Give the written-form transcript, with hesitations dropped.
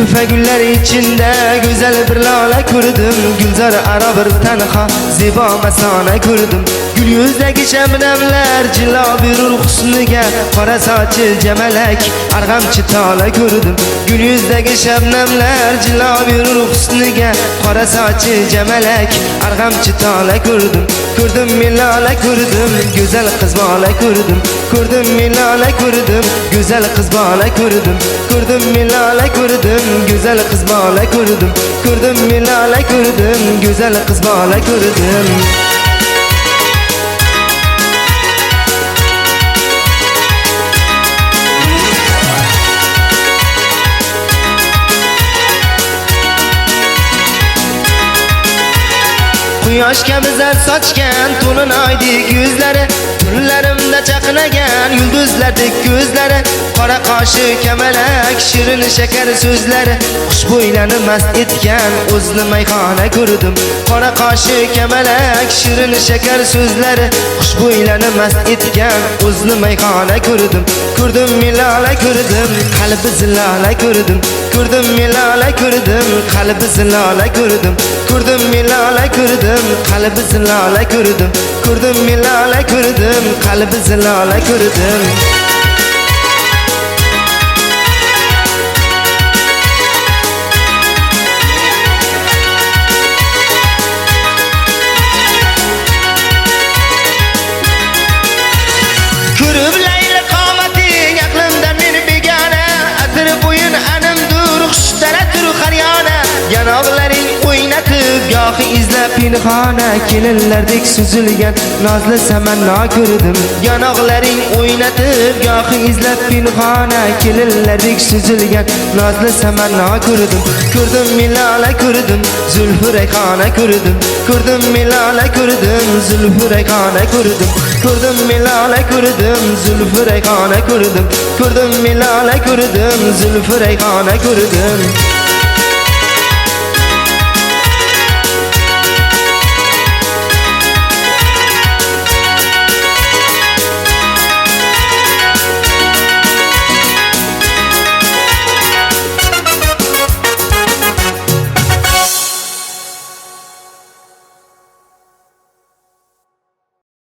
Zülfe güller içinde güzel bir lale kurdum. Gülzar ara bir tenha ziba mesane kurdum. Gül yüzdeki şebnemler cila bir husniga, qora saçı cemelek argamçı tala kurdum. Gül yüzdeki şebnemler cila bir husniga, qora saçı cemelek argamçı tala kurdum. Kurdum milale kurdum, güzel kız bala kurdum. Kurdum milale kurdum, güzel kız bala kurdum. Kurdum milale kurdum, güzel kız bala kurdum. Kurdum milale kurdum, güzel kız bala kurdum. Quyosh kabi zar sochgan to'lin oydek yuzlari, tunlarimda chaqnagan yulduzlardek ko'zlari, qora qoshi kamalak shirin shakar so'zlari, xushbo'ylarni mast etgan o'zni mayxona ko'rdim. Qora qoshi kamalak shirin shakar so'zlari, xushbo'ylarni mast etgan o'zni mayxona ko'rdim. Ko'rdim milala ko'rdim, qalbi zilala ko'rdim. Ko'rdim milala ko'rdim, qalbi zilala ko'rdim. Ko'rdim milala ko'rdim, qalbi zilala ko'rdim. Ko'rdim milala ko'rdim, qalbi zilala ko'rdim. Ko'rib layli qomating aqlimda meni begona, atir bo'yin animdur xushtaratur qaryona. Yanog'laring o'ynatib gohi izlab pinhona, kelinlardek suzilgan nozli samanno ko'rdim. Yanog'laring o'ynatib gohi izlab pinhona, kelinlardek suzilgan nozli samanno ko'rdim. Ko'rdim milala ko'rdim, zulfi rayhona ko'rdim. Ko'rdim milala ko'rdim, zulfi rayhona ko'rdim. Ko'rdim milala ko'rdim, zulfi rayhona ko'rdim. Ko'rdim milala ko'rdim, zulfi rayhona ko'rdim.